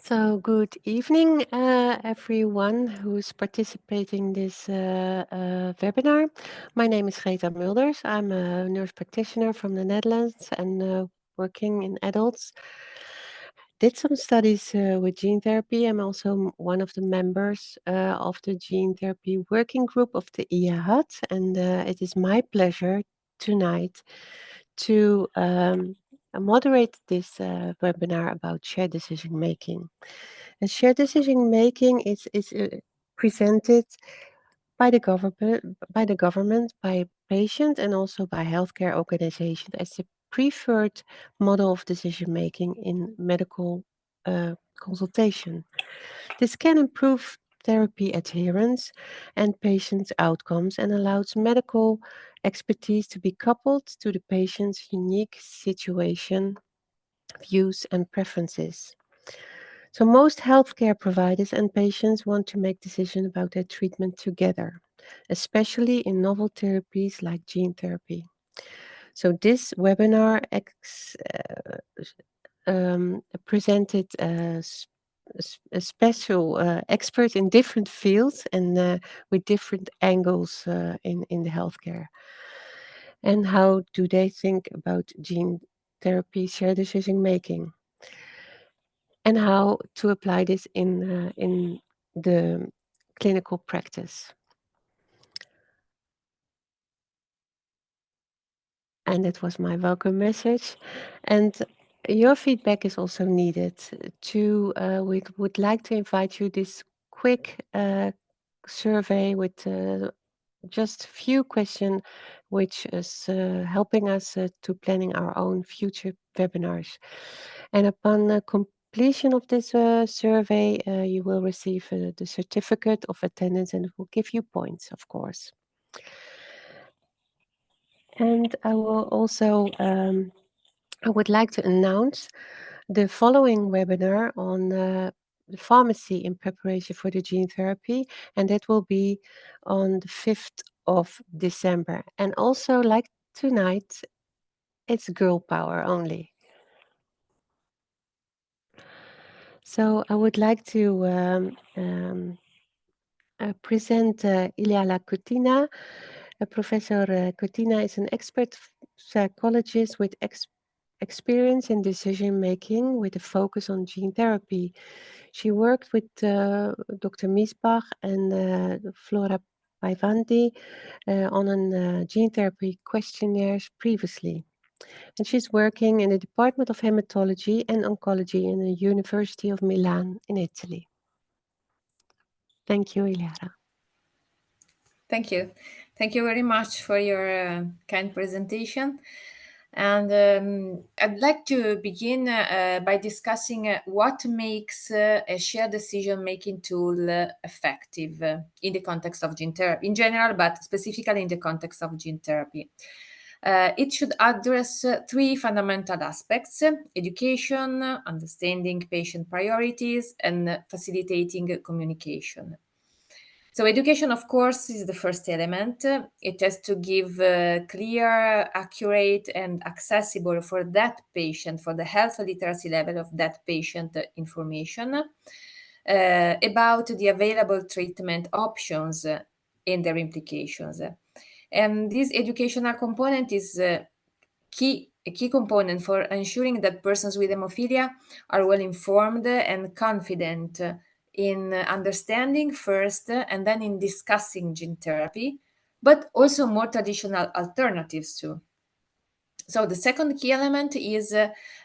So good evening, everyone who's participating in this webinar. My name is Greta Mulders. I'm a nurse practitioner from the Netherlands and working in adults. Did some studies with gene therapy. I'm also one of the members of the gene therapy working group of the IAHAT, and it is my pleasure tonight to moderate this webinar about shared decision making. And shared decision making is presented by the government, by patient, and also by healthcare organizations as the preferred model of decision making in medical consultation. This can improve therapy adherence and patient outcomes and allows medical expertise to be coupled to the patient's unique situation, views, and preferences. So most healthcare providers and patients want to make decisions about their treatment together, especially in novel therapies like gene therapy. So this webinar presented special experts in different fields and with different angles in the healthcare. And how do they think about gene therapy, shared decision making? And how to apply this in the clinical practice. And that was my welcome message. And your feedback is also needed. We would like to invite you this quick survey with just a few questions, which is helping us to planning our own future webinars. And upon completion of this survey, you will receive the certificate of attendance, and it will give you points, of course. And I will also, I would like to announce the following webinar on the pharmacy in preparation for the gene therapy, and that will be on the 5th of December. And also, like tonight, it's girl power only. So I would like to present Ilaria Cutica. Professor Cutica is an expert psychologist with experience in decision making with a focus on gene therapy. She worked with Dr. Misbach and Flora Paivanti on a gene therapy questionnaires previously. And she's working in the Department of Hematology and Oncology in the University of Milan in Italy. Thank you, Ilaria. Thank you. Thank you very much for your kind presentation. And I'd like to begin by discussing what makes a shared decision-making tool effective in the context of gene therapy in general, but specifically in the context of gene therapy. It should address three fundamental aspects: education, understanding patient priorities, and facilitating communication. So education, of course, is the first element. It has to give clear, accurate, and accessible for that patient, for the health literacy level of that patient information about the available treatment options and their implications. And this educational component is a key component for ensuring that persons with hemophilia are well informed and confident in understanding first and then in discussing gene therapy, but also more traditional alternatives too. So the second key element is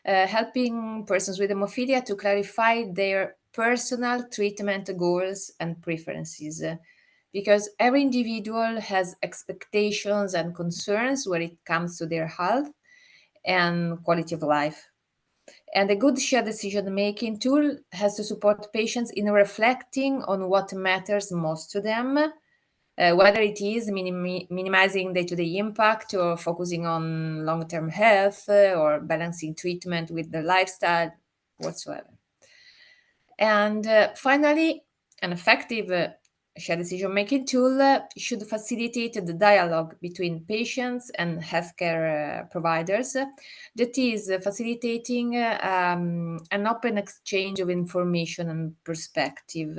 helping persons with hemophilia to clarify their personal treatment goals and preferences, because every individual has expectations and concerns when it comes to their health and quality of life. And a good shared decision-making tool has to support patients in reflecting on what matters most to them, whether it is minimizing day-to-day impact or focusing on long-term health or balancing treatment with their lifestyle, whatsoever. And finally, an effective shared decision-making tool should facilitate the dialogue between patients and healthcare providers. That is, facilitating an open exchange of information and perspective.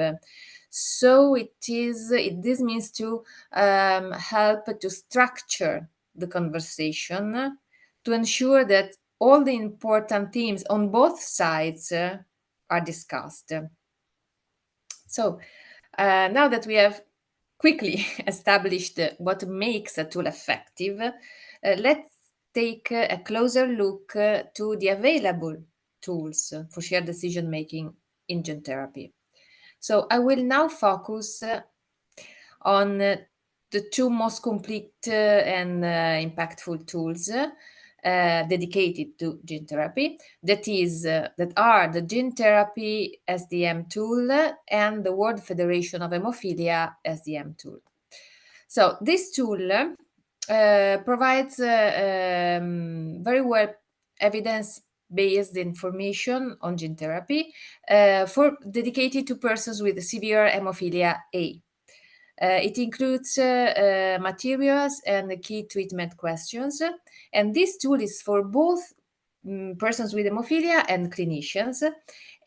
So this means to help to structure the conversation to ensure that all the important themes on both sides are discussed. So now that we have quickly established what makes a tool effective, let's take a closer look to the available tools for shared decision making in gene therapy. So I will now focus on the two most complete and impactful tools dedicated to gene therapy. That are the Gene Therapy SDM tool and the World Federation of Hemophilia SDM tool. So this tool provides very well evidence-based information on gene therapy for dedicated to persons with severe hemophilia A. It includes materials and key treatment questions, and this tool is for both persons with hemophilia and clinicians.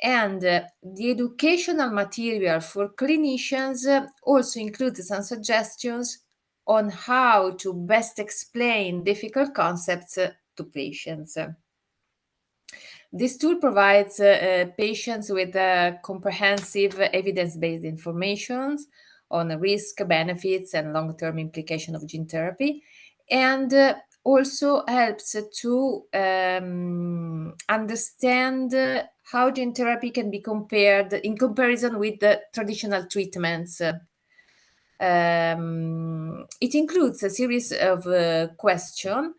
And the educational material for clinicians also includes some suggestions on how to best explain difficult concepts to patients. This tool provides patients with comprehensive evidence-based information on the risk, benefits, and long-term implication of gene therapy, and also helps to understand how gene therapy can be compared in comparison with the traditional treatments. It includes a series of questions,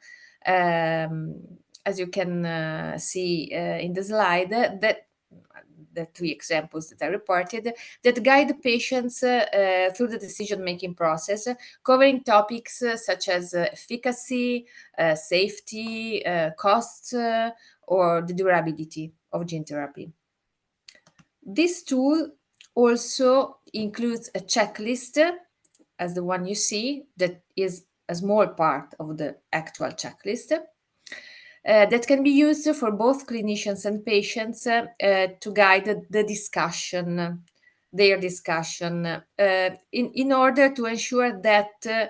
as you can see in the slide, that the three examples that I reported, that guide patients through the decision-making process, covering topics such as efficacy, safety, costs, or the durability of gene therapy. This tool also includes a checklist, as the one you see, that is a small part of the actual checklist, that can be used for both clinicians and patients to guide the discussion, their discussion, in order to ensure that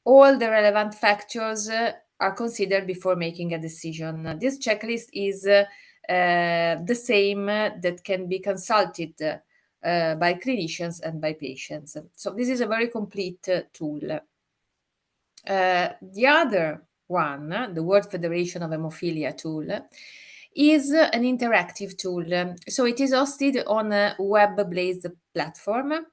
all the relevant factors are considered before making a decision. This checklist is the same that can be consulted by clinicians and by patients. So this is a very complete tool. The other one, the World Federation of Hemophilia tool, is an interactive tool. So it is hosted on a web-based platform.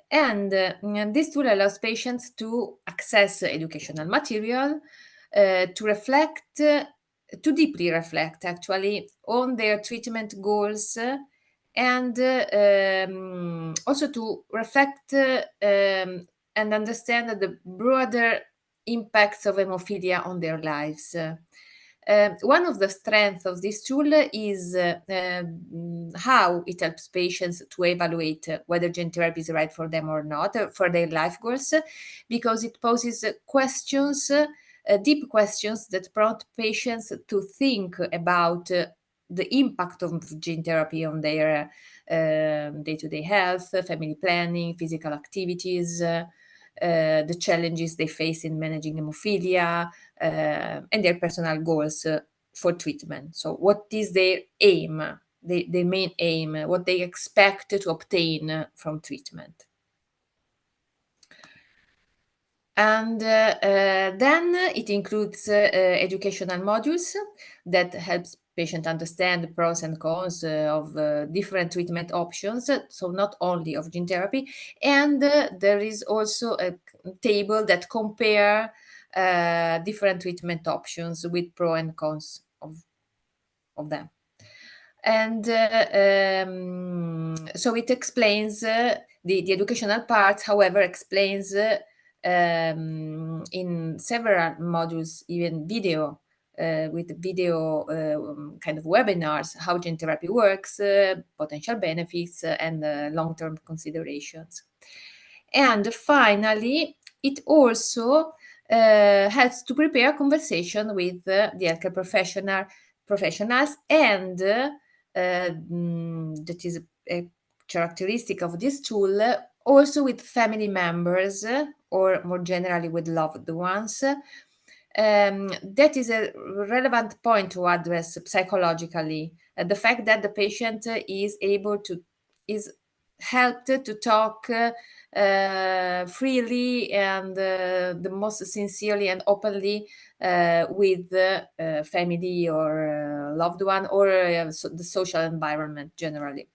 And this tool allows patients to access educational material, to deeply reflect actually on their treatment goals, and also to reflect and understand the broader impacts of hemophilia on their lives. One of the strengths of this tool is how it helps patients to evaluate whether gene therapy is right for them or not, for their life goals, because it poses questions, deep questions that prompt patients to think about the impact of gene therapy on their day-to-day health, family planning, physical activities, the challenges they face in managing hemophilia, and their personal goals for treatment. So what is their aim, their main aim, what they expect to obtain from treatment. And then it includes educational modules that helps patient understand the pros and cons of different treatment options, so not only of gene therapy. And there is also a table that compare different treatment options with pro and cons of them. And so it explains the educational part, however, explains in several modules, even video with video kind of webinars, how gene therapy works, potential benefits, and long-term considerations. And finally, it also helps to prepare conversation with the healthcare professionals, and that is a characteristic of this tool, also with family members, or more generally with loved ones. That is a relevant point to address psychologically. The fact that the patient is helped to talk freely and the most sincerely and openly with family or loved one, or the social environment generally.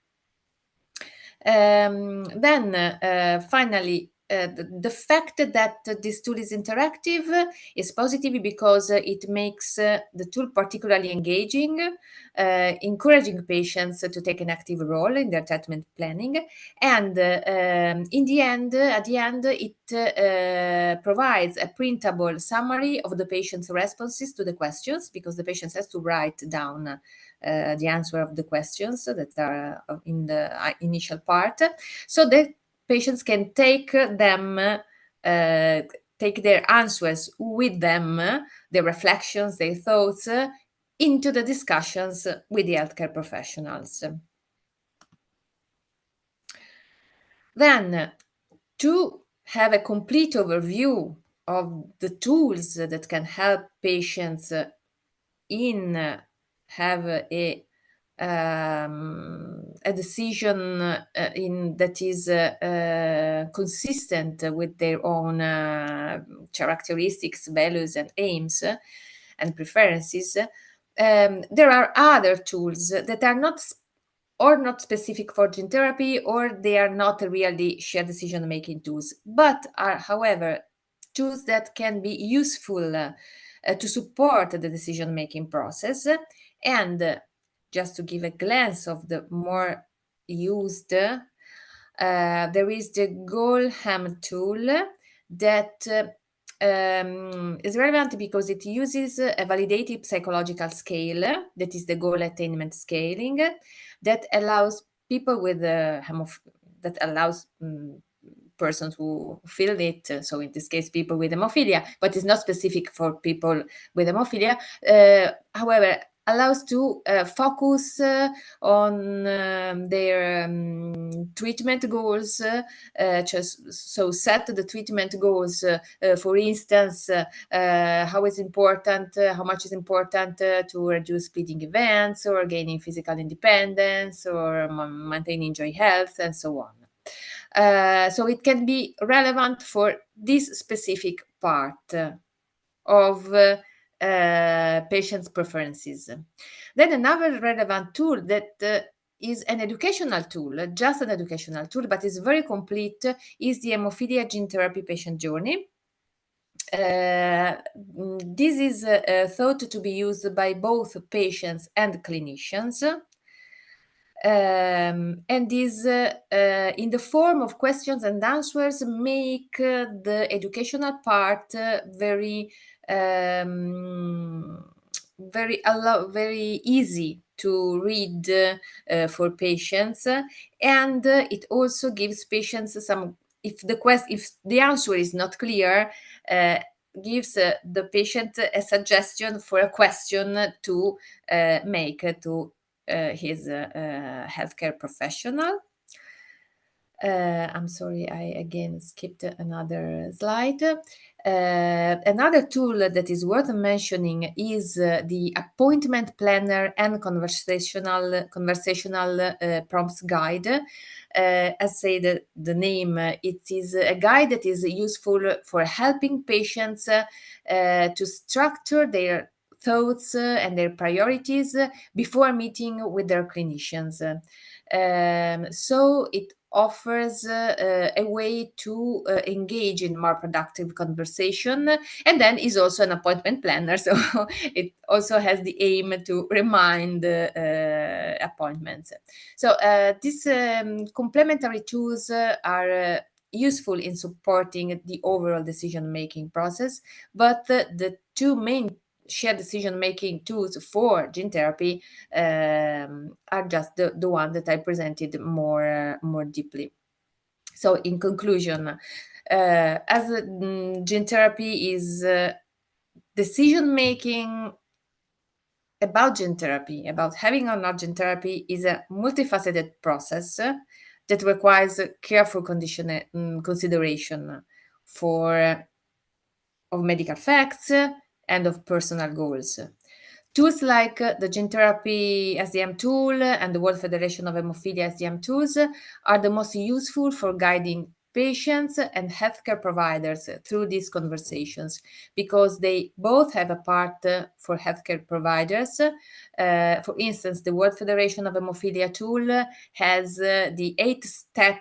Then finally, the fact that this tool is interactive is positive because it makes the tool particularly engaging, encouraging patients to take an active role in their treatment planning. And in the end, at the end, it provides a printable summary of the patient's responses to the questions, because the patient has to write down the answer of the questions that are in the initial part, so that patients can take their answers with them, their reflections, their thoughts, into the discussions with the healthcare professionals. Then, to have a complete overview of the tools that can help patients in have a decision that is consistent with their own characteristics, values, and aims and preferences. There are other tools that are not specific for gene therapy, or they are not really shared decision-making tools, but are, however, tools that can be useful to support the decision-making process. And just to give a glance of the more used, there is the Goal-HAM tool that is relevant because it uses a validated psychological scale, that is the goal attainment scaling, that allows people with that allows persons who feel it, so in this case people with hemophilia, but it's not specific for people with hemophilia, however, allows to focus on their treatment goals, so set the treatment goals, for instance, how much is important to reduce bleeding events, or gaining physical independence, or maintaining joint health, and so on. So it can be relevant for this specific part of patients' preferences. Then another relevant tool that is an educational tool, just an educational tool, but is very complete, is the hemophilia gene therapy patient journey. This is thought to be used by both patients and clinicians. And this, in the form of questions and answers, make the educational part very easy to read for patients, and it also gives patients some, if the answer is not clear, gives the patient a suggestion for a question to make to his healthcare professional. I'm sorry, I again skipped another slide. Another tool that is worth mentioning is the appointment planner and conversational prompts guide. As say the name, it is a guide that is useful for helping patients to structure their thoughts and their priorities before meeting with their clinicians. So it offers a way to engage in more productive conversation, and then is also an appointment planner, so it also has the aim to remind appointments. So these complementary tools are useful in supporting the overall decision-making process, but the two main shared decision-making tools for gene therapy are just the one that I presented more deeply. So in conclusion, as gene therapy is decision-making about gene therapy, about having or not gene therapy, is a multifaceted process that requires careful consideration of medical facts and of personal goals. Tools like the Gene Therapy SDM tool and the World Federation of Hemophilia SDM tools are the most useful for guiding patients and healthcare providers through these conversations, because they both have a part for healthcare providers. For instance, the World Federation of Hemophilia tool has the 8-step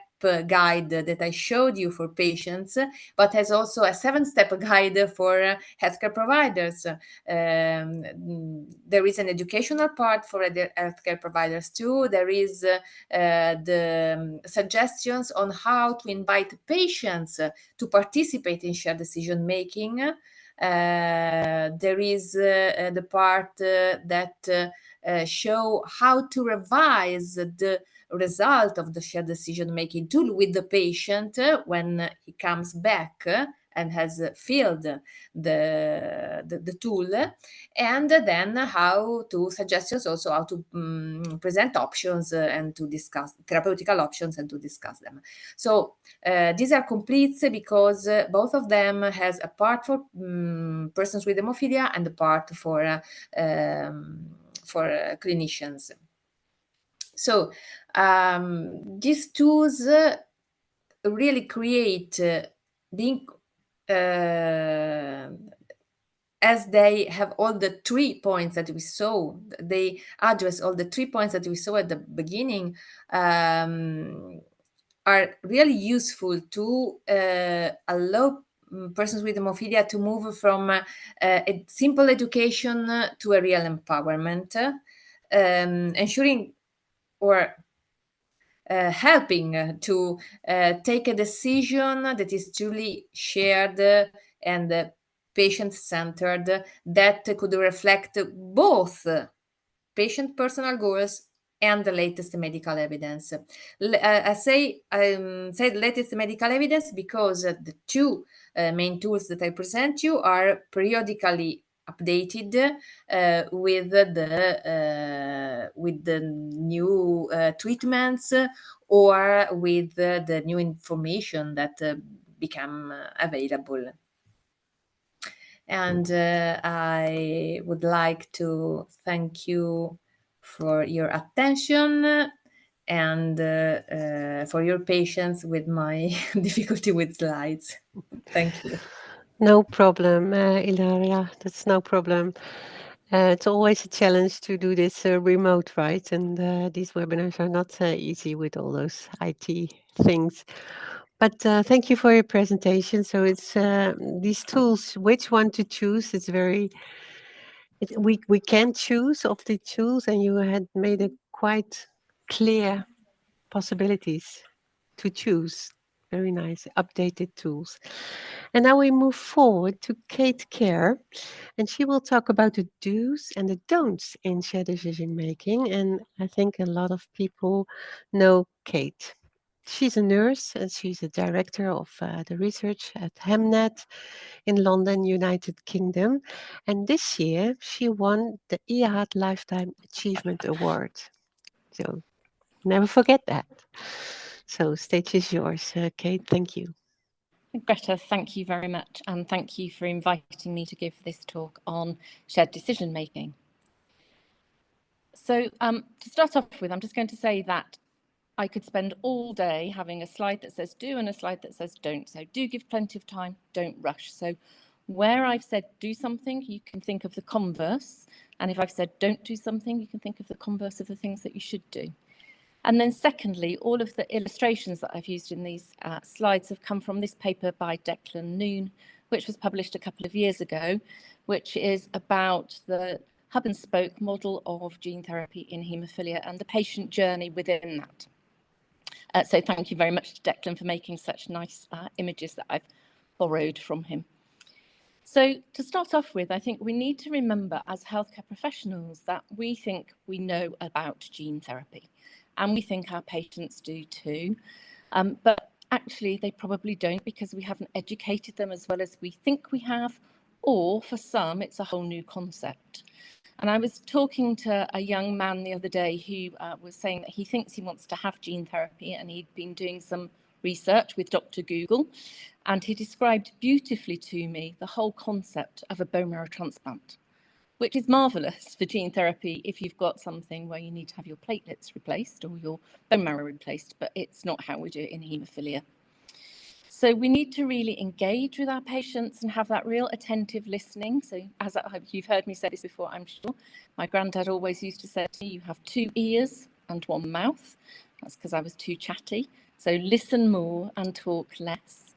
guide that I showed you for patients, but has also a 7-step guide for healthcare providers. There is an educational part for the healthcare providers too. There is the suggestions on how to invite patients to participate in shared decision making. There is the part that show how to revise the result of the shared decision making tool with the patient when he comes back and has filled the tool, and then how to suggestions also how to present options and to discuss therapeutical options and to discuss them. So these are complete because both of them has a part for persons with hemophilia and a part for clinicians. So these tools really create being as they have all the 3 points that we saw, they address all the 3 points that we saw at the beginning, are really useful to allow persons with hemophilia to move from a simple education to a real empowerment, ensuring or helping to take a decision that is truly shared and patient-centered, that could reflect both patient personal goals and the latest medical evidence. I say latest medical evidence because the two main tools that I present you are periodically updated with the new treatments or with the new information that become available. And I would like to thank you for your attention and for your patience with my difficulty with slides. Thank you. No problem, Ilaria. That's no problem. It's always a challenge to do this remote, right? And these webinars are not easy with all those IT things. But thank you for your presentation. So it's these tools, which one to choose. It's very, we can choose of the tools, and you had made it quite clear possibilities to choose. Very nice, updated tools. And now we move forward to Khair, and she will talk about the do's and the don'ts in shared decision making. And I think a lot of people know Kate. She's a nurse and she's a director of the research at Hemnet in London, United Kingdom. And this year she won the EAHAD Lifetime Achievement Award. So never forget that. So stage is yours, Kate. Thank you. Greta, thank you very much, and thank you for inviting me to give this talk on shared decision making. So to start off with, I'm just going to say that I could spend all day having a slide that says do and a slide that says don't. So do give plenty of time, don't rush. So where I've said do something, you can think of the converse. And if I've said don't do something, you can think of the converse of the things that you should do. And then secondly, all of the illustrations that I've used in these slides have come from this paper by Declan Noon, which was published a couple of years ago, which is about the hub and spoke model of gene therapy in haemophilia and the patient journey within that. So thank you very much to Declan for making such nice images that I've borrowed from him. So to start off with, I think we need to remember as healthcare professionals that we think we know about gene therapy, and we think our patients do too. But actually they probably don't, because we haven't educated them as well as we think we have, or for some it's a whole new concept. And I was talking to a young man the other day who was saying that he thinks he wants to have gene therapy, and he'd been doing some research with Dr. Google, and he described beautifully to me the whole concept of a bone marrow transplant, which is marvellous for gene therapy if you've got something where you need to have your platelets replaced or your bone marrow replaced, but it's not how we do it in haemophilia. So we need to really engage with our patients and have that real attentive listening. So as you've heard me say this before, I'm sure, my granddad always used to say to me, you have 2 ears and 1 mouth. That's because I was too chatty. So listen more and talk less.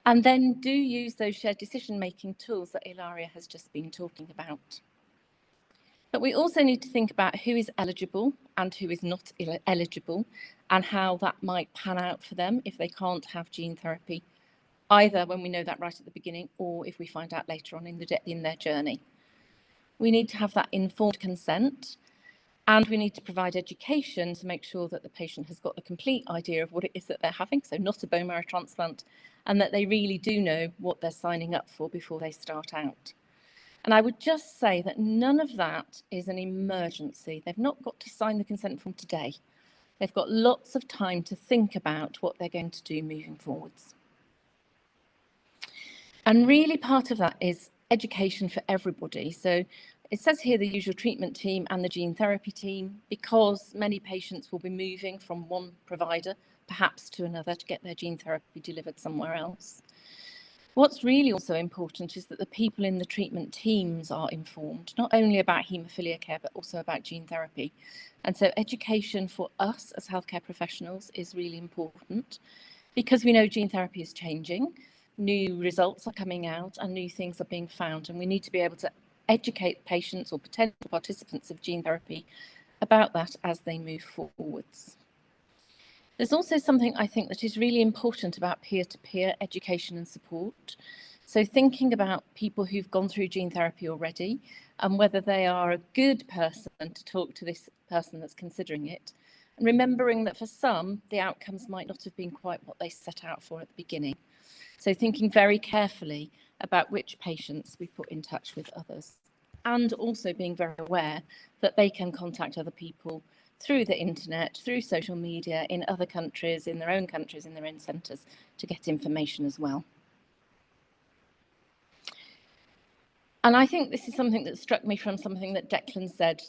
And then do use those shared decision-making tools that Ilaria has just been talking about. But we also need to think about who is eligible and who is not eligible, and how that might pan out for them if they can't have gene therapy, either when we know that right at the beginning or if we find out later on in their journey. We need to have that informed consent, and we need to provide education to make sure that the patient has got a complete idea of what it is that they're having, so not a bone marrow transplant, and that they really do know what they're signing up for before they start out. And I would just say that none of that is an emergency. They've not got to sign the consent form today. They've got lots of time to think about what they're going to do moving forwards. And really part of that is education for everybody. So it says here the usual treatment team and the gene therapy team, because many patients will be moving from one provider, perhaps to another, to get their gene therapy delivered somewhere else. What's really also important is that the people in the treatment teams are informed, not only about haemophilia care, but also about gene therapy. And so education for us as healthcare professionals is really important, because we know gene therapy is changing, new results are coming out and new things are being found, and we need to be able to educate patients or potential participants of gene therapy about that as they move forwards. There's also something I think that is really important about peer-to-peer education and support. So thinking about people who've gone through gene therapy already, and whether they are a good person to talk to this person that's considering it, and remembering that for some, the outcomes might not have been quite what they set out for at the beginning. So thinking very carefully about which patients we put in touch with others, and also being very aware that they can contact other people through the internet, through social media, in other countries, in their own centres, to get information as well. And I think this is something that struck me from something that Declan said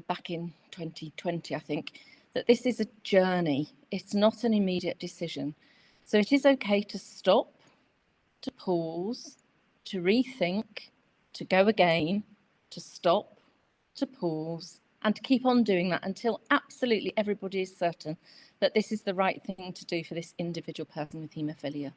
back in 2020, I think, that this is a journey. It's not an immediate decision. So it is okay to stop, to pause, to rethink, to go again, to stop, to pause, and to keep on doing that until absolutely everybody is certain that this is the right thing to do for this individual person with haemophilia.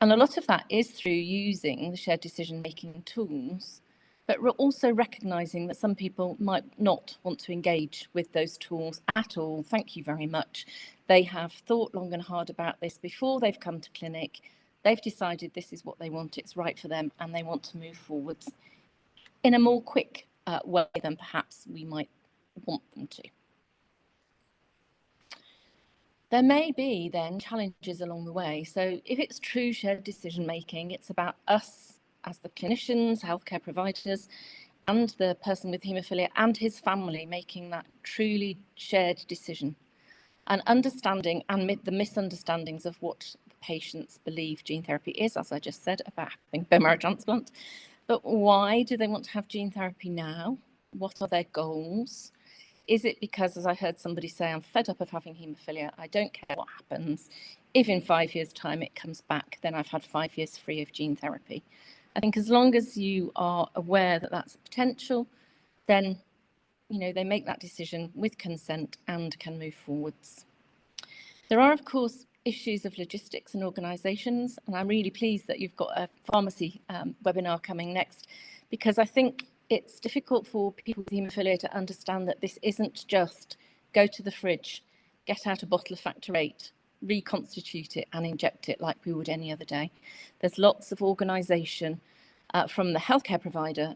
And a lot of that is through using the shared decision-making tools, but we're also recognising that some people might not want to engage with those tools at all. Thank you very much. They have thought long and hard about this before they've come to clinic. They've decided this is what they want, it's right for them, and they want to move forwards in a more quick way than perhaps we might want them to. There may be then challenges along the way. So if it's true shared decision making, it's about us as the clinicians, healthcare providers, and the person with haemophilia and his family making that truly shared decision, and understanding and the misunderstandings of what the patients believe gene therapy is, as I just said, about having bone marrow transplant. But why do they want to have gene therapy now? What are their goals? Is it because, as I heard somebody say, I'm fed up of having haemophilia, I don't care what happens. If in 5 years' time it comes back, then I've had 5 years free of gene therapy. I think as long as you are aware that that's a potential, then they make that decision with consent and can move forwards. There are, of course, issues of logistics and organisations, and I'm really pleased that you've got a pharmacy webinar coming next, because I think it's difficult for people with haemophilia to understand that this isn't just go to the fridge, get out a bottle of factor 8, reconstitute it and inject it like we would any other day. There's lots of organisation from the healthcare provider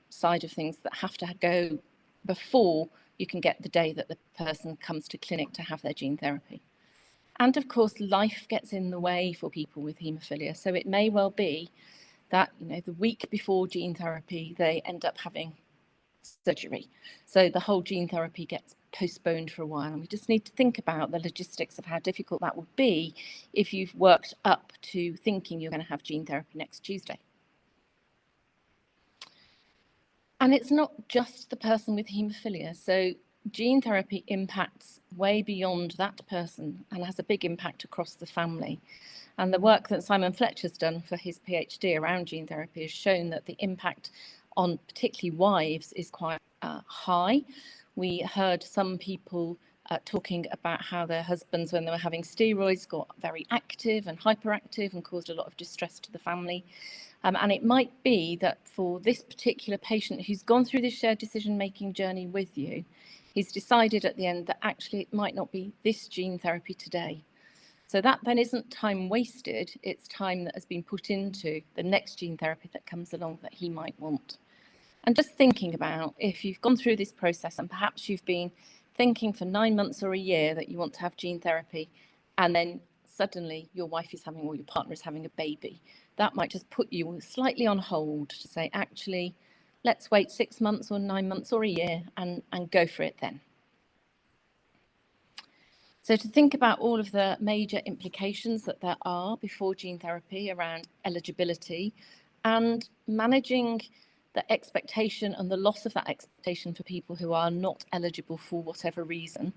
side of things that have to go before you can get the day that the person comes to clinic to have their gene therapy. And of course, life gets in the way for people with haemophilia. So it may well be that, you know, the week before gene therapy, they end up having surgery. So the whole gene therapy gets postponed for a while. And we just need to think about the logistics of how difficult that would be if you've worked up to thinking you're going to have gene therapy next Tuesday. And it's not just the person with haemophilia. So gene therapy impacts way beyond that person and has a big impact across the family. And the work that Simon Fletcher's done for his PhD around gene therapy has shown that the impact on particularly wives is quite high. We heard some people talking about how their husbands, when they were having steroids, got very active and hyperactive and caused a lot of distress to the family. And it might be that for this particular patient who's gone through this shared decision-making journey with you, he's decided at the end that actually it might not be this gene therapy today. So that then isn't time wasted, it's time that has been put into the next gene therapy that comes along that he might want. And just thinking about if you've gone through this process and perhaps you've been thinking for 9 months or a year that you want to have gene therapy, and then suddenly your wife is having or your partner is having a baby, that might just put you slightly on hold to say, actually, let's wait 6 months or 9 months or a year and go for it then. So to think about all of the major implications that there are before gene therapy around eligibility and managing the expectation and the loss of that expectation for people who are not eligible for whatever reason,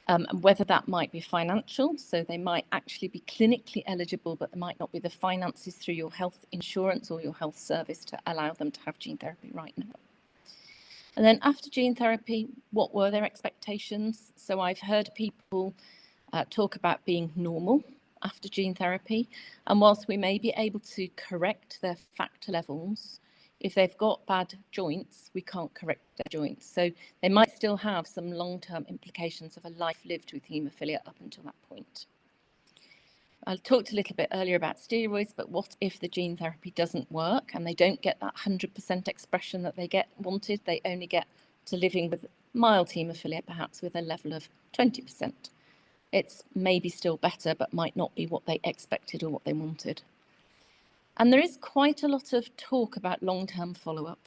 and whether that might be financial, so they might actually be clinically eligible, but there might not be the finances through your health insurance or your health service to allow them to have gene therapy right now. And then after gene therapy, what were their expectations? So I've heard people talk about being normal after gene therapy. And whilst we may be able to correct their factor levels, if they've got bad joints, we can't correct their joints. So they might still have some long-term implications of a life lived with haemophilia up until that point. I talked a little bit earlier about steroids, but what if the gene therapy doesn't work and they don't get that 100% expression that they wanted? They only get to living with mild haemophilia, perhaps with a level of 20%. It's maybe still better, but might not be what they expected or what they wanted. And there is quite a lot of talk about long-term follow-up.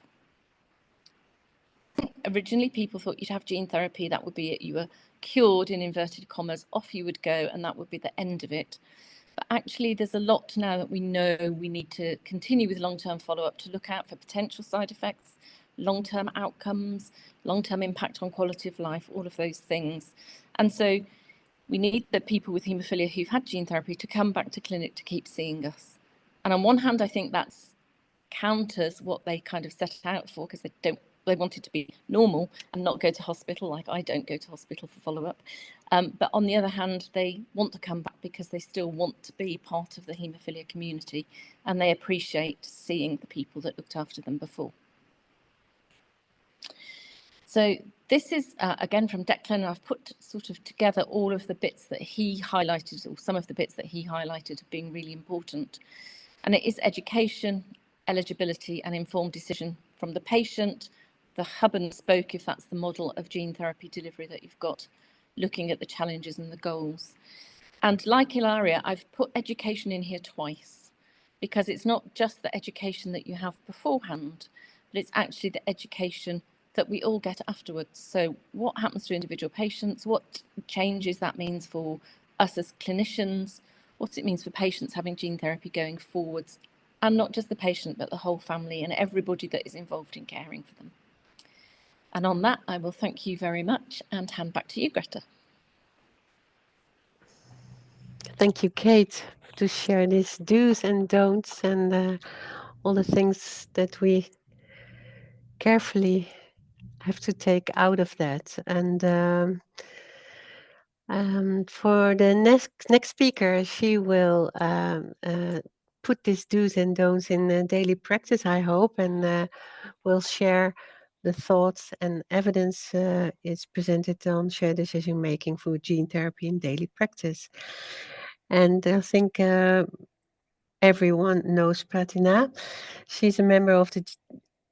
Originally, people thought you'd have gene therapy, that would be it. You were cured, in inverted commas, off you would go, and that would be the end of it. But actually, there's a lot now that we know we need to continue with long-term follow-up to look out for potential side effects, long-term outcomes, long-term impact on quality of life, all of those things. And so we need the people with haemophilia who've had gene therapy to come back to clinic to keep seeing us. And on one hand, I think that's counters what they kind of set out for, because they wanted to be normal and not go to hospital, like I don't go to hospital for follow-up. But on the other hand, they want to come back because they still want to be part of the haemophilia community and they appreciate seeing the people that looked after them before. So this is, again, from Declan. I've put sort of together all of the bits that he highlighted, or some of the bits that he highlighted being really important. And it is education, eligibility and informed decision from the patient, the hub and spoke, if that's the model of gene therapy delivery that you've got, looking at the challenges and the goals. And like Ilaria, I've put education in here twice, because it's not just the education that you have beforehand, but it's actually the education that we all get afterwards. So what happens to individual patients, what changes that means for us as clinicians, what it means for patients having gene therapy going forwards, and not just the patient, but the whole family and everybody that is involved in caring for them. And on that, I will thank you very much and hand back to you, Greta. Thank you, Kate, to share these do's and don'ts and all the things that we carefully have to take out of that. And for the next speaker, she will put these do's and don'ts in daily practice, I hope, and will share the thoughts and evidence is presented on shared decision making for gene therapy in daily practice. And I think everyone knows Pratina. She's a member of the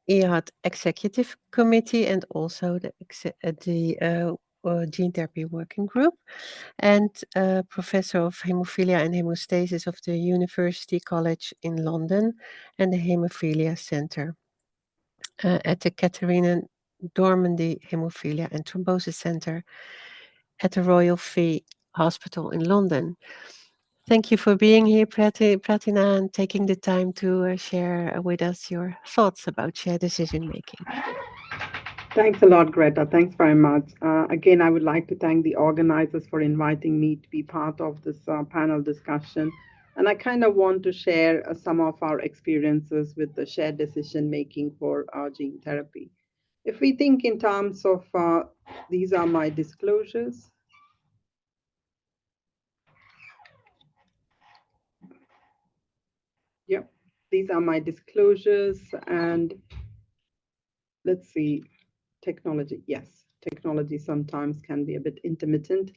EHAD Executive Committee and also the Gene Therapy Working Group, and Professor of Hemophilia and Hemostasis of the University College in London and the Hemophilia Center at the Catharina Dormandy Hemophilia and Thrombosis Center at the Royal Free Hospital in London. Thank you for being here, Pratina, and taking the time to share with us your thoughts about shared decision making. Thanks a lot, Greta. Thanks very much. Again, I would like to thank the organizers for inviting me to be part of this panel discussion. And I kind of want to share some of our experiences with the shared decision making for gene therapy. If we think in terms of these are my disclosures. Yep, these are my disclosures. And let's see, technology. Yes, technology sometimes can be a bit intermittent.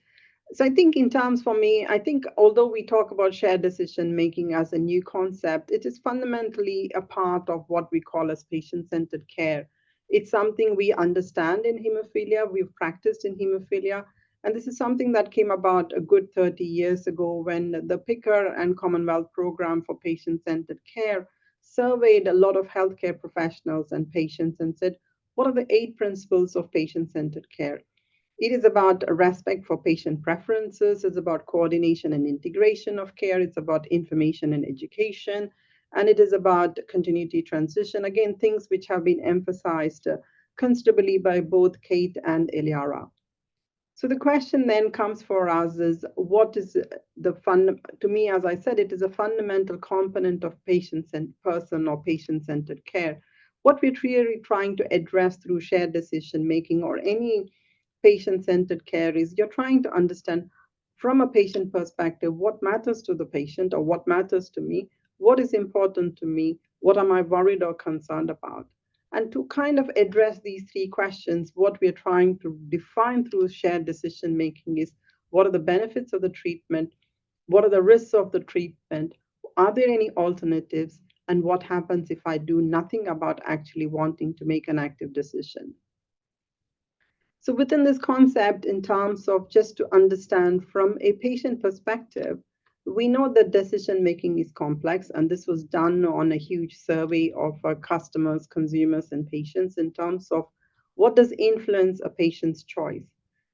So I think in terms for me, I think although we talk about shared decision making as a new concept, it is fundamentally a part of what we call as patient-centered care. It's something we understand in hemophilia, we've practiced in hemophilia, and this is something that came about a good 30 years ago when the PICR and Commonwealth Program for Patient-Centered Care surveyed a lot of healthcare professionals and patients and said, what are the 8 principles of patient-centered care? It is about respect for patient preferences. It's about coordination and integration of care. It's about information and education. And it is about continuity transition. Again, things which have been emphasized considerably by both Kate and Ilaria. So the question then comes for us is what is the fund? To me, as I said, it is a fundamental component of person or patient-centered care. What we're really trying to address through shared decision making or any patient-centered care is you're trying to understand from a patient perspective what matters to the patient or what matters to me, what is important to me, what am I worried or concerned about. And to kind of address these 3 questions, what we're trying to define through shared decision making is what are the benefits of the treatment, what are the risks of the treatment, are there any alternatives, and what happens if I do nothing about actually wanting to make an active decision. So within this concept, in terms of just to understand from a patient perspective, we know that decision making is complex, and this was done on a huge survey of our customers, consumers, and patients in terms of what does influence a patient's choice.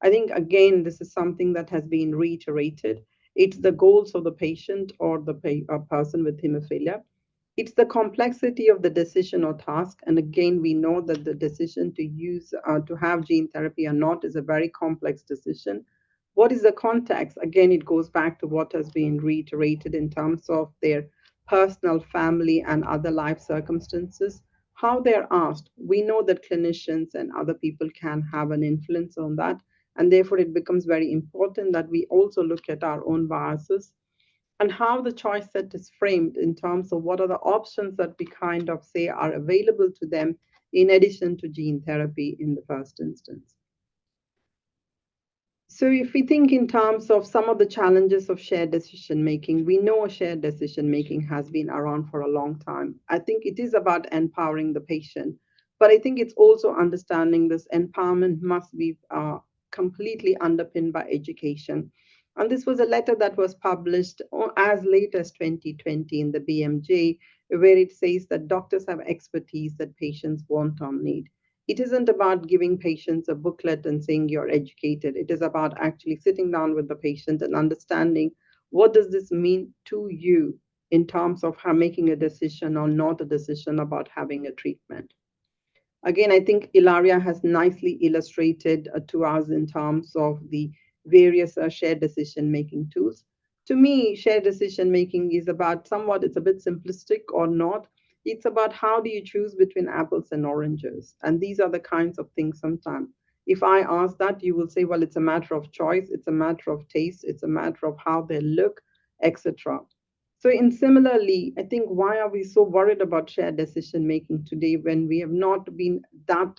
I think, again, this is something that has been reiterated. It's the goals of the patient or the person with hemophilia. It's the complexity of the decision or task. And again, we know that the decision to to have gene therapy or not is a very complex decision. What is the context? Again, it goes back to what has been reiterated in terms of their personal, family, and other life circumstances. How they're asked. We know that clinicians and other people can have an influence on that. And therefore, it becomes very important that we also look at our own biases and how the choice set is framed in terms of what are the options that we kind of say are available to them in addition to gene therapy in the first instance. So if we think in terms of some of the challenges of shared decision making, we know shared decision making has been around for a long time. I think it is about empowering the patient, but I think it's also understanding this empowerment must be completely underpinned by education. And this was a letter that was published as late as 2020 in the BMJ, where it says that doctors have expertise that patients want or need. It isn't about giving patients a booklet and saying you're educated. It is about actually sitting down with the patient and understanding what does this mean to you in terms of how making a decision or not a decision about having a treatment. Again, I think Ilaria has nicely illustrated to us in terms of the various shared decision-making tools. To me, shared decision-making is about somewhat, it's a bit simplistic or not. It's about how do you choose between apples and oranges? And these are the kinds of things sometimes. If I ask that, you will say, well, it's a matter of choice, it's a matter of taste, it's a matter of how they look, etc. So, in similarly, I think why are we so worried about shared decision making today when we have not been that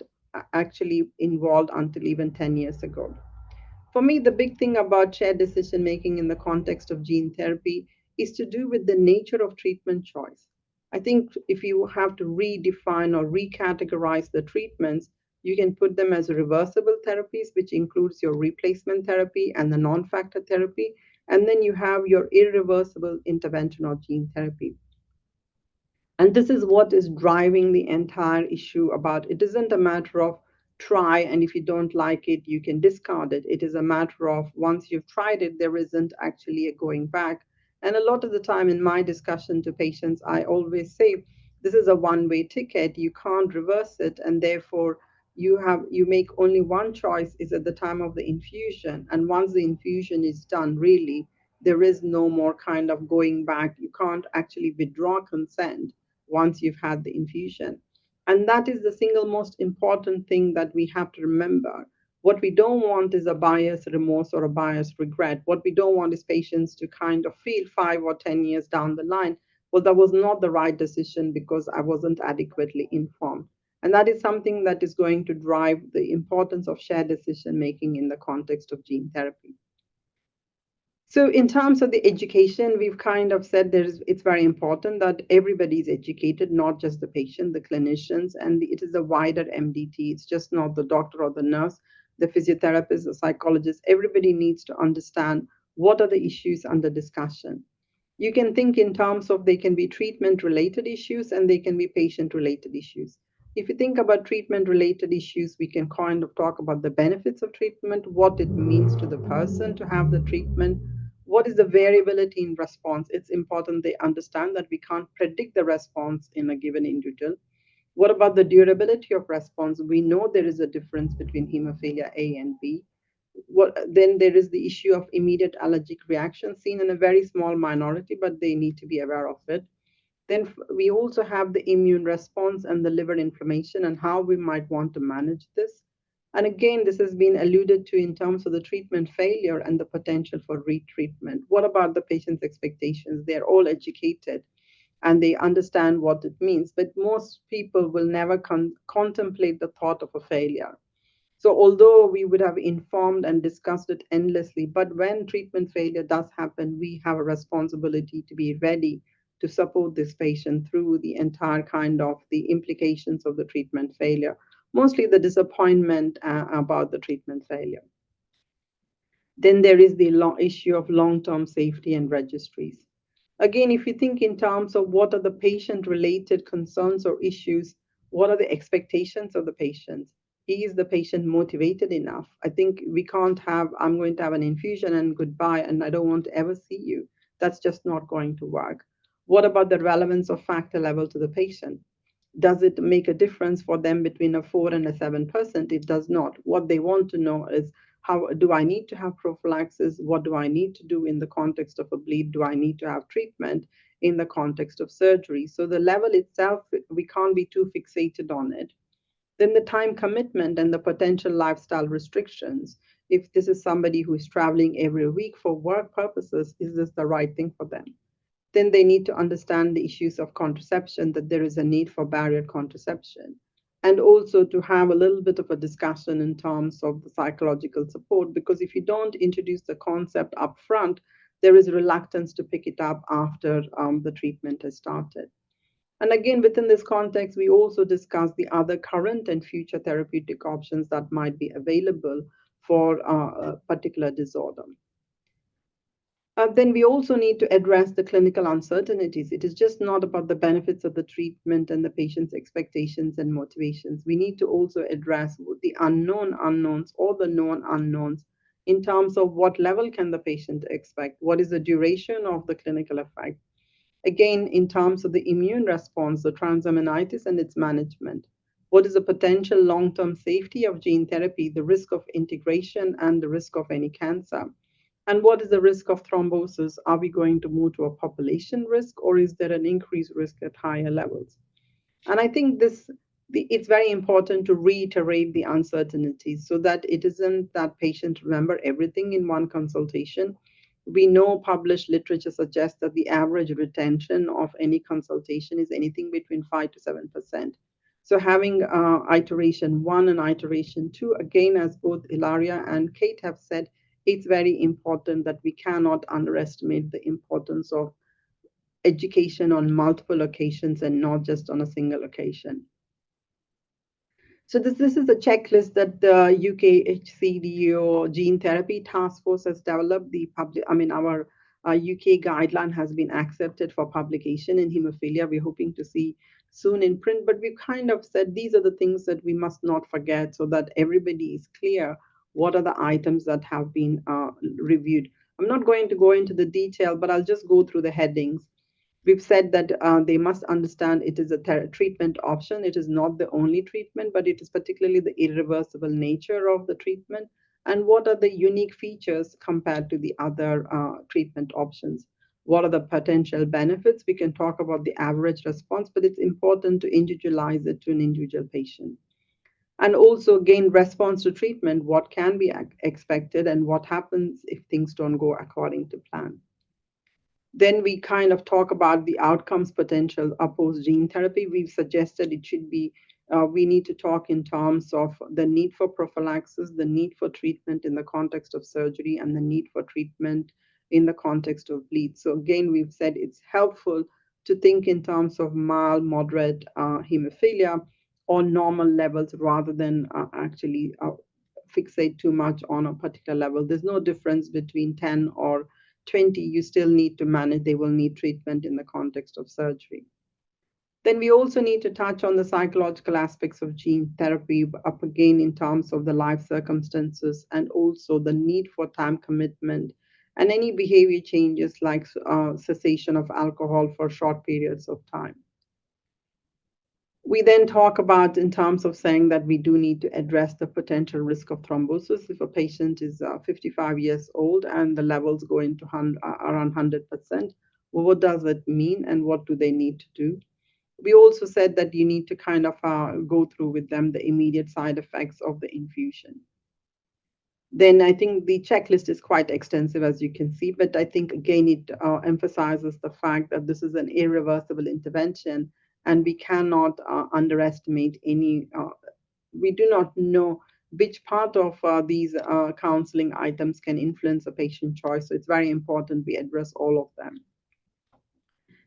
actually involved until even 10 years ago? For me, the big thing about shared decision making in the context of gene therapy is to do with the nature of treatment choice. I think if you have to redefine or recategorize the treatments, you can put them as reversible therapies, which includes your replacement therapy and the non-factor therapy. And then you have your irreversible intervention or gene therapy. And this is what is driving the entire issue about it isn't a matter of try, and if you don't like it, you can discard it. It is a matter of once you've tried it, there isn't actually a going back. And a lot of the time in my discussion to patients, I always say, this is a one-way ticket. You can't reverse it. And therefore, you make only one choice is at the time of the infusion. And once the infusion is done, really, there is no more kind of going back. You can't actually withdraw consent once you've had the infusion. And that is the single most important thing that we have to remember. What we don't want is a buyer's remorse or a buyer's regret. What we don't want is patients to kind of feel 5 or 10 years down the line, well, that was not the right decision because I wasn't adequately informed. And that is something that is going to drive the importance of shared decision making in the context of gene therapy. So in terms of the education, we've kind of said it's very important that everybody is educated, not just the patient, the clinicians, and it is a wider MDT. It's just not the doctor or the nurse, the physiotherapist, the psychologist. Everybody needs to understand what are the issues under discussion. You can think in terms of they can be treatment related issues and they can be patient related issues. If you think about treatment related issues, we can kind of talk about the benefits of treatment, what it means to the person to have the treatment, what is the variability in response. It's important they understand that we can't predict the response in a given individual. What about the durability of response? We know there is a difference between hemophilia A and B. Then there is the issue of immediate allergic reaction seen in a very small minority, but they need to be aware of it. Then we also have the immune response and the liver inflammation and how we might want to manage this. And again, this has been alluded to in terms of the treatment failure and the potential for retreatment. What about the patient's expectations? They're all educated and they understand what it means, but most people will never contemplate the thought of a failure. So although we would have informed and discussed it endlessly, but when treatment failure does happen, we have a responsibility to be ready to support this patient through the entire kind of the implications of the treatment failure, mostly the disappointment about the treatment failure. Then there is the issue of long-term safety and registries. Again, if you think in terms of what are the patient-related concerns or issues, what are the expectations of the patient? Is the patient motivated enough? I think we can't have, I'm going to have an infusion and goodbye, and I don't want to ever see you. That's just not going to work. What about the relevance of factor level to the patient? Does it make a difference for them between a 4 and a 7%? It does not. What they want to know is, how do I need to have prophylaxis? What do I need to do in the context of a bleed? Do I need to have treatment in the context of surgery? So the level itself, we can't be too fixated on it. Then the time commitment and the potential lifestyle restrictions. If this is somebody who is traveling every week for work purposes, is this the right thing for them? Then they need to understand the issues of contraception, that there is a need for barrier contraception. And also to have a little bit of a discussion in terms of the psychological support, because if you don't introduce the concept up front, there is reluctance to pick it up after the treatment has started. And again, within this context, we also discuss the other current and future therapeutic options that might be available for a particular disorder. Then we also need to address the clinical uncertainties. It is just not about the benefits of the treatment and the patient's expectations and motivations. We need to also address the unknown unknowns or the known unknowns in terms of what level can the patient expect, what is the duration of the clinical effect. Again, in terms of the immune response, the transaminitis and its management. What is the potential long-term safety of gene therapy, the risk of integration and the risk of any cancer? And what is the risk of thrombosis? Are we going to move to a population risk, or is there an increased risk at higher levels? And I think it's very important to reiterate the uncertainties so that it isn't that patients remember everything in one consultation. We know published literature suggests that the average retention of any consultation is anything between 5 to 7%. So having iteration 1 and iteration 2, again, as both Ilaria and Kate have said, it's very important that we cannot underestimate the importance of education on multiple occasions and not just on a single occasion. So this is a checklist that the UKHCDO Gene Therapy Task Force has developed. Our UK guideline has been accepted for publication in hemophilia. We're hoping to see soon in print, but we've kind of said these are the things that we must not forget so that everybody is clear what are the items that have been reviewed. I'm not going to go into the detail, but I'll just go through the headings. We've said that they must understand it is a treatment option. It is not the only treatment, but it is particularly the irreversible nature of the treatment and what are the unique features compared to the other treatment options. What are the potential benefits? We can talk about the average response, but it's important to individualize it to an individual patient. And also gain response to treatment, what can be expected and what happens if things don't go according to plan. Then we kind of talk about the outcomes potential opposed gene therapy. We've suggested it should be, we need to talk in terms of the need for prophylaxis, the need for treatment in the context of surgery, and the need for treatment in the context of bleed. So again, we've said it's helpful to think in terms of mild, moderate hemophilia or normal levels rather than actually fixate too much on a particular level. There's no difference between 10 or 20, you still need to manage, they will need treatment in the context of surgery. Then we also need to touch on the psychological aspects of gene therapy, up again in terms of the life circumstances and also the need for time commitment and any behavior changes like cessation of alcohol for short periods of time. We then talk about in terms of saying that we do need to address the potential risk of thrombosis if a patient is 55 years old and the levels go into around 100%. Well, what does that mean and what do they need to do? We also said that you need to kind of go through with them the immediate side effects of the infusion. Then I think the checklist is quite extensive, as you can see, but I think again it emphasizes the fact that this is an irreversible intervention and we cannot underestimate any, we do not know which part of these counseling items can influence a patient choice. So it's very important we address all of them.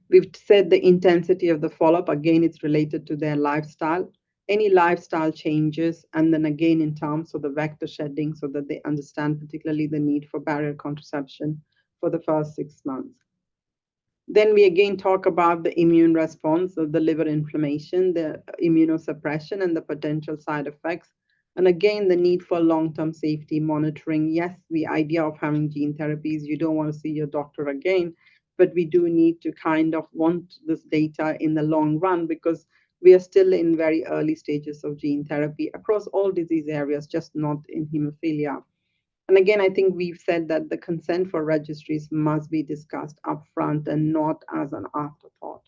We've said the intensity of the follow-up, again, it's related to their lifestyle, any lifestyle changes, and then again in terms of the vector shedding so that they understand particularly the need for barrier contraception for the first 6 months. Then we again talk about the immune response of the liver inflammation, the immunosuppression, and the potential side effects. And again, the need for long-term safety monitoring. Yes, the idea of having gene therapies, you don't want to see your doctor again, but we do need to kind of want this data in the long run because we are still in very early stages of gene therapy across all disease areas, just not in hemophilia. And again, I think we've said that the consent for registries must be discussed upfront and not as an afterthought.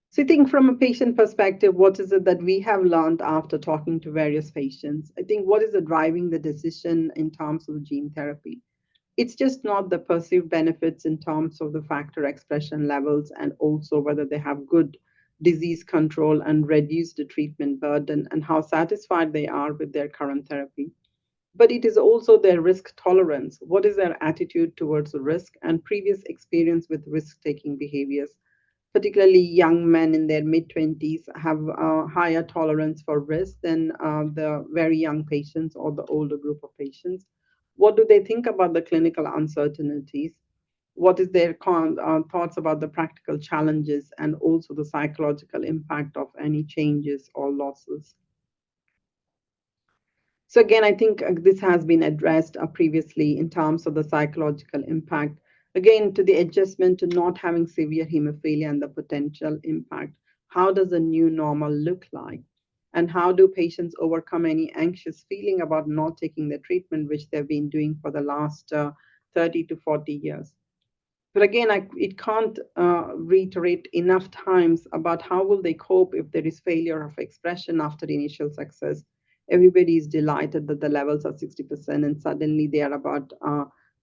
So I think from a patient perspective, what is it that we have learned after talking to various patients? I think what is driving the decision in terms of gene therapy? It's just not the perceived benefits in terms of the factor expression levels and also whether they have good disease control and reduce the treatment burden and how satisfied they are with their current therapy. But it is also their risk tolerance. What is their attitude towards the risk and previous experience with risk-taking behaviors? Particularly young men in their mid-20s have a higher tolerance for risk than the very young patients or the older group of patients. What do they think about the clinical uncertainties? What is their thoughts about the practical challenges and also the psychological impact of any changes or losses? So again, I think this has been addressed previously in terms of the psychological impact. Again, to the adjustment to not having severe hemophilia and the potential impact. How does a new normal look like? And how do patients overcome any anxious feeling about not taking the treatment, which they've been doing for the last 30 to 40 years? But again, it can't reiterate enough times about how will they cope if there is failure of expression after initial success. Everybody is delighted that the levels are 60% and suddenly they are about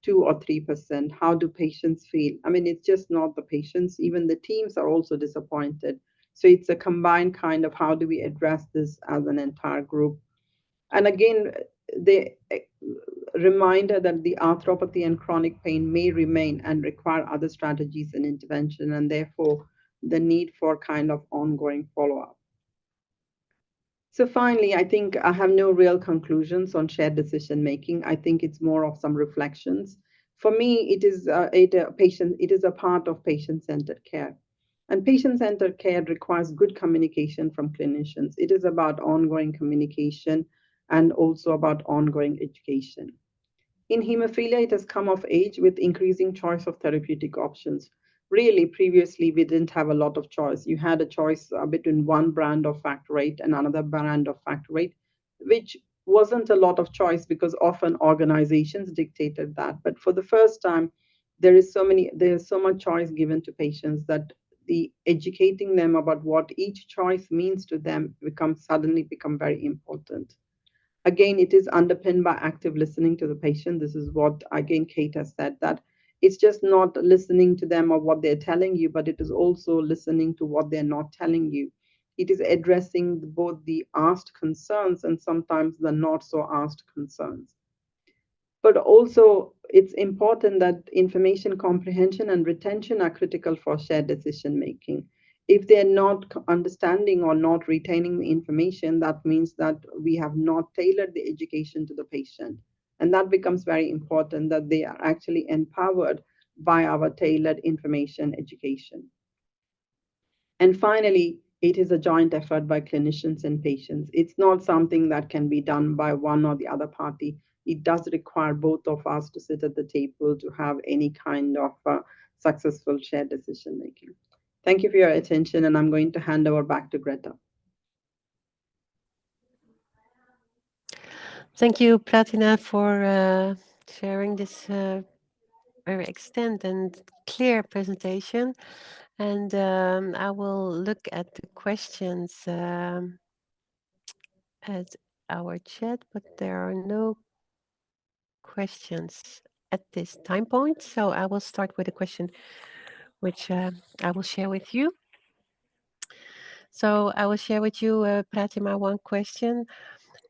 2 or 3%. How do patients feel? I mean, it's just not the patients, even the teams are also disappointed. So it's a combined kind of how do we address this as an entire group? And again, the reminder that the arthropathy and chronic pain may remain and require other strategies and intervention, and therefore the need for kind of ongoing follow-up. So finally, I think I have no real conclusions on shared decision making. I think it's more of some reflections. For me, it is a part of patient-centered care. And patient-centered care requires good communication from clinicians. It is about ongoing communication and also about ongoing education. In hemophilia, it has come of age with increasing choice of therapeutic options. Really, previously, we didn't have a lot of choice. You had a choice between one brand of factor VIII and another brand of factor VIII, which wasn't a lot of choice because often organizations dictated that. But for the first time, there's so much choice given to patients that the educating them about what each choice means to them suddenly become very important. Again, it is underpinned by active listening to the patient. This is what, again, Kate has said, that it's just not listening to them or what they're telling you, but it is also listening to what they're not telling you. It is addressing both the asked concerns and sometimes the not so asked concerns. But also, it's important that information comprehension and retention are critical for shared decision making. If they're not understanding or not retaining the information, that means that we have not tailored the education to the patient. And that becomes very important, that they are actually empowered by our tailored information education. And finally, it is a joint effort by clinicians and patients. It's not something that can be done by one or the other party. It does require both of us to sit at the table to have any kind of successful shared decision making. Thank you for your attention, and I'm going to hand over back to Greta. Thank you, Pratima, for sharing this very extended and clear presentation. And I will look at the questions at our chat, but there are no questions at this time point. So I will start with a question which I will share with you. So I will share with you, Pratima, one question.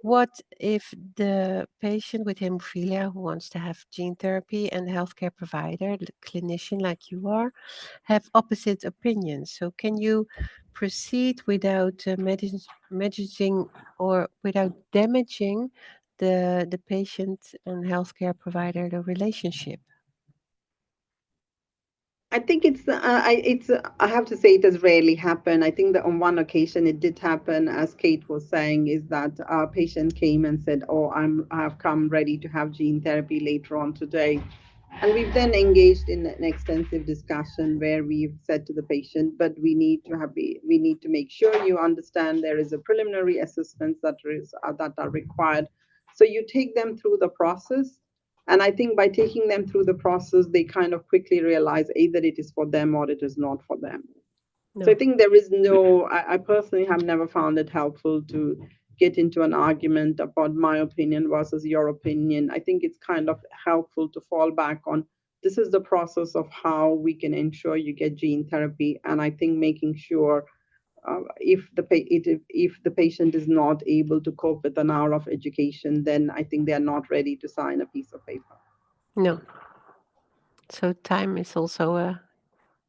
What if the patient with hemophilia who wants to have gene therapy and the healthcare provider, the clinician like you are, have opposite opinions? So can you proceed without managing or without damaging the patient and healthcare provider, the relationship? I think I have to say it has rarely happened. I think that on one occasion it did happen, as Kate was saying, is that our patient came and said, "Oh, I have come ready to have gene therapy later on today." And we've then engaged in an extensive discussion where we've said to the patient, "But we need to make sure you understand there is a preliminary assessments that are required." So you take them through the process. And I think by taking them through the process, they kind of quickly realize either it is for them or it is not for them. No. So I think there is I personally have never found it helpful to get into an argument about my opinion versus your opinion. I think it's kind of helpful to fall back on this is the process of how we can ensure you get gene therapy. And I think making sure if the patient is not able to cope with an hour of education, then I think they are not ready to sign a piece of paper. No. So time is also a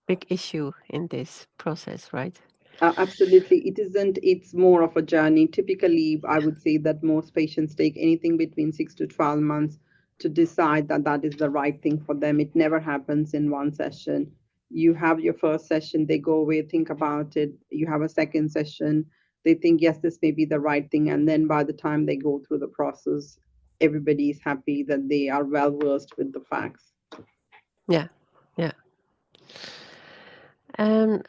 big issue in this process, right? Absolutely. It isn't. It's more of a journey. Typically, I would say that most patients take anything between 6 to 12 months to decide that that is the right thing for them. It never happens in one session. You have your first session, they go away, think about it. You have a second session, they think, yes, this may be the right thing. And then by the time they go through the process, everybody is happy that they are well versed with the facts. Yeah, yeah. And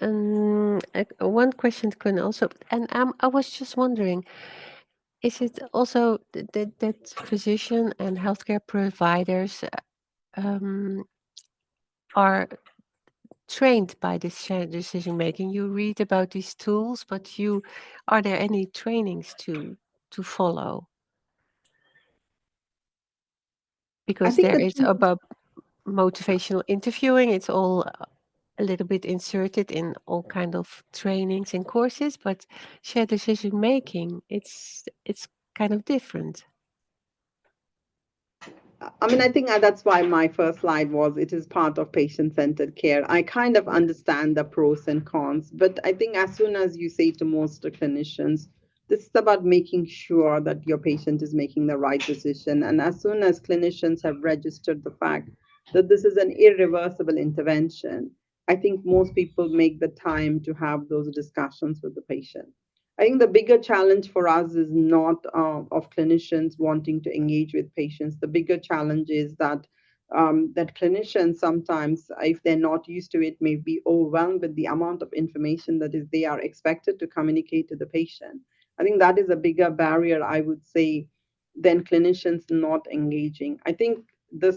one question can also, and I was just wondering, is it also that physician and healthcare providers are trained by this shared decision making? You read about these tools, but are there any trainings to follow? Because there is about motivational interviewing. It's all a little bit inserted in all kind of trainings and courses, but shared decision making, it's kind of different. I mean, I think that's why my first slide was it is part of patient-centered care. I kind of understand the pros and cons, but I think as soon as you say to most clinicians, this is about making sure that your patient is making the right decision. And as soon as clinicians have registered the fact that this is an irreversible intervention, I think most people make the time to have those discussions with the patient. I think the bigger challenge for us is not of clinicians wanting to engage with patients. The bigger challenge is that clinicians sometimes, if they're not used to it, may be overwhelmed with the amount of information that is they are expected to communicate to the patient. I think that is a bigger barrier, I would say, than clinicians not engaging. I think the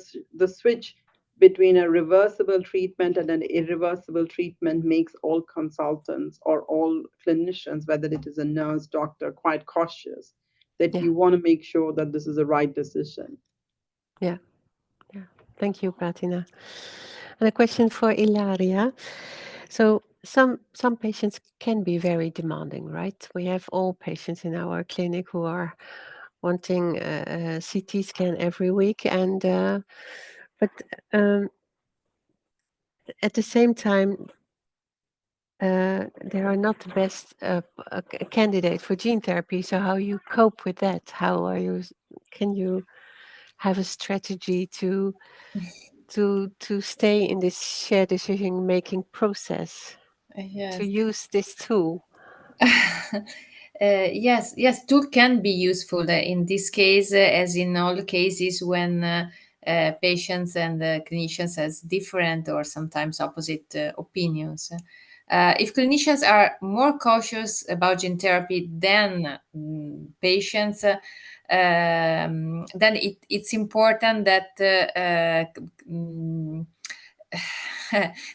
switch between a reversible treatment and an irreversible treatment makes all consultants or all clinicians, whether it is a nurse, doctor, quite cautious that Yeah. you want to make sure that this is the right decision. Yeah. Yeah. Thank you, Pratina. And a question for Ilaria. So some patients can be very demanding, right? We have all patients in our clinic who are wanting a CT scan every week, and but at the same time, they are not the best candidate for gene therapy. So how you cope with that? How are you? Can you have a strategy to stay in this shared decision making process, to Yes. use this tool? Yes, tool can be useful in this case, as in all cases when patients and clinicians has different or sometimes opposite opinions. If clinicians are more cautious about gene therapy than patients, then it's important that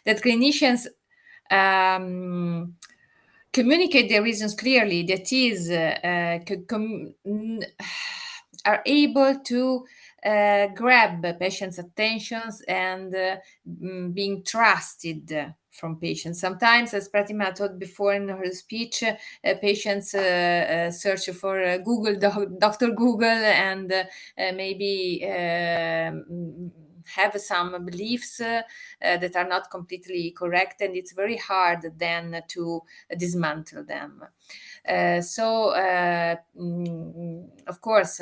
that clinicians communicate their reasons clearly, that is, are able to grab patients' attentions and being trusted from patients. Sometimes, as Pratima told before in her speech, patients search for Dr. Google and maybe have some beliefs that are not completely correct, and it's very hard then to dismantle them. Of course,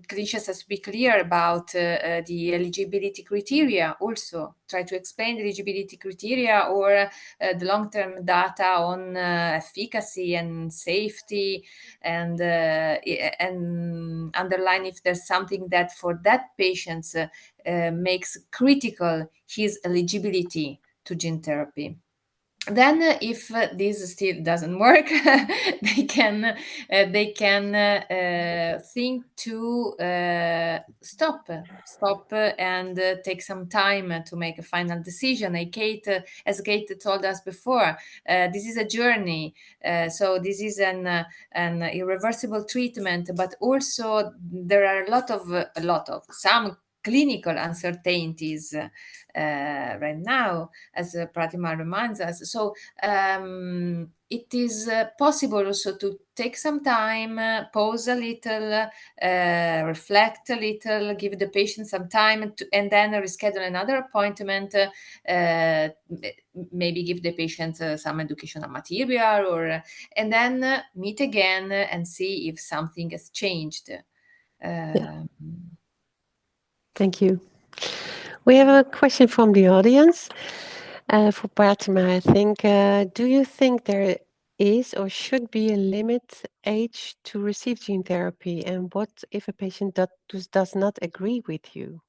clinicians has to be clear about the eligibility criteria. Also, try to explain the eligibility criteria or the long-term data on efficacy and safety, and underline if there's something that for that patient makes critical his eligibility to gene therapy. Then if this still doesn't work, they can think to stop and take some time to make a final decision. As Kate told us before, this is a journey, so this is an irreversible treatment, but also there are a lot of some clinical uncertainties right now, as Pratima reminds us. So it is possible also to take some time, pause a little, reflect a little, give the patient some time, and then reschedule another appointment, maybe give the patient some educational material, and then meet again and see if something has changed. Thank you. We have a question from the audience for Pratima, I think. Do you think there is or should be a limit age to receive gene therapy? And what if a patient does not agree with you?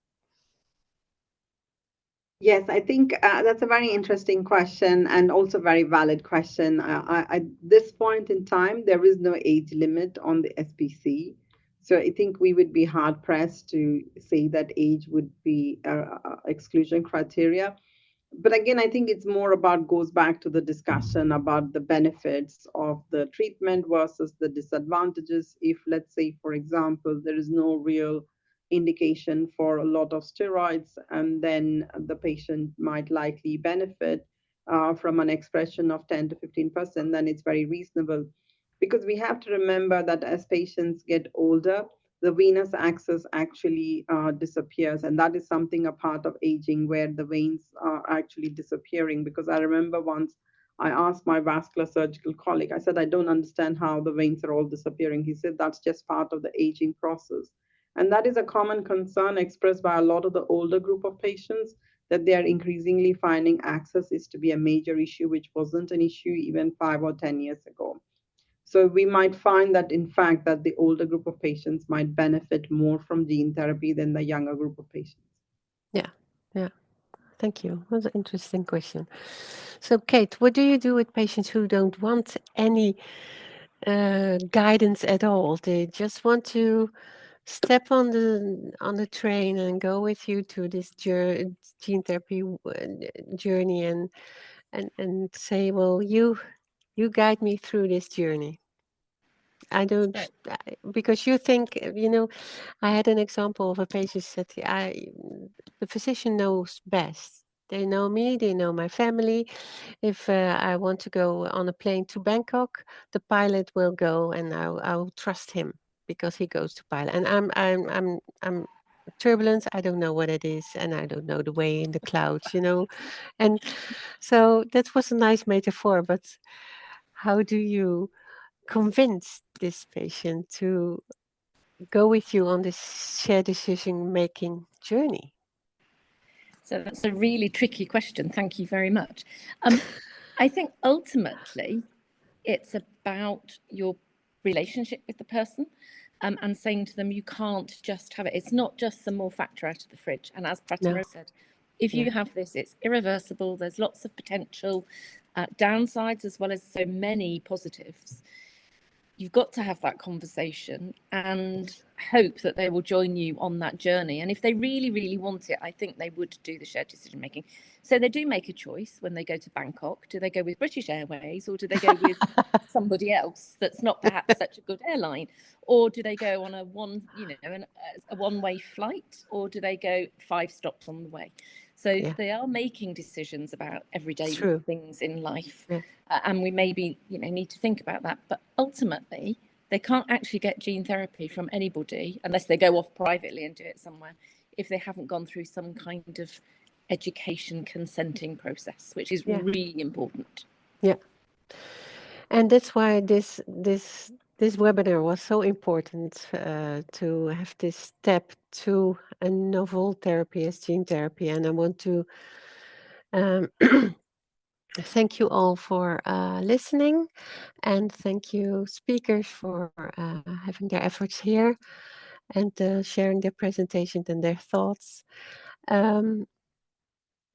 Yes, I think that's a very interesting question and also very valid question. At this point in time, there is no age limit on the SPC. So I think we would be hard pressed to say that age would be exclusion criteria. But again, I think it's more about goes back to the discussion about the benefits of the treatment versus the disadvantages. If, let's say, for example, there is no real indication for a lot of steroids, and then the patient might likely benefit from an expression of 10 to 15%, then it's very reasonable. Because we have to remember that as patients get older, the venous axis actually disappears. And that is something a part of aging where the veins are actually disappearing. Because I remember once I asked my vascular surgical colleague, I said, I don't understand how the veins are all disappearing. He said, that's just part of the aging process. And that is a common concern expressed by a lot of the older group of patients, that they are increasingly finding access is to be a major issue, which wasn't an issue even 5 or 10 years ago. So we might find that, in fact, that the older group of patients might benefit more from gene therapy than the younger group of patients. Yeah, yeah. Thank you. That's an interesting question. So, Kate, what do you do with patients who don't want any guidance at all? They just want to step on the train and go with you to this gene therapy journey and say, well, you guide me through this journey. I don't, because you think, I had an example of a patient said, the physician knows best. They know me, they know my family. If I want to go on a plane to Bangkok, the pilot will go, and I'll trust him because he goes to pilot. And I'm turbulence. I don't know what it is, and I don't know the way in the clouds, And so that was a nice metaphor. But how do you convince this patient to go with you on this shared decision-making journey? So that's a really tricky question. Thank you very much. I think ultimately it's about your relationship with the person, and saying to them, you can't just have it. It's not just some more factor out of the fridge. And as Pratima said, if you have this, it's irreversible. There's lots of potential downsides as well as so many positives. You've got to have that conversation and hope that they will join you on that journey. And if they really, really want it, I think they would do the shared decision making. So they do make a choice when they go to Bangkok. Do they go with British Airways, or do they go with somebody else that's not perhaps such a good airline? Or do they go on a one-way flight, or do they go 5 stops on the way? So they are making decisions about everyday things in life. And we maybe, need to think about that. But ultimately, they can't actually get gene therapy from anybody unless they go off privately and do it somewhere, if they haven't gone through some kind of education consenting process, which is really important. Yeah. And that's why this webinar was so important, to have this step to a novel therapy as gene therapy. And I want to thank you all for listening, and thank you speakers for having their efforts here and sharing their presentations and their thoughts.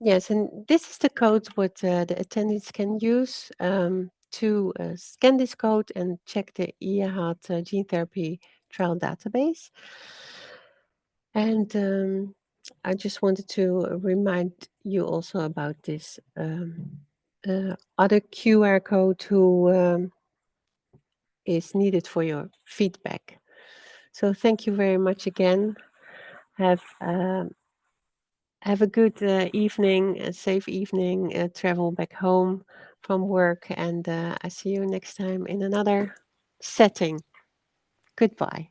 Yes, and this is the code what the attendees can use to scan this code and check the EAHAD gene therapy trial database. And I just wanted to remind you also about this other QR code who is needed for your feedback. So thank you very much again. Have a good evening, a safe evening, travel back home from work, and I see you next time in another setting. Goodbye.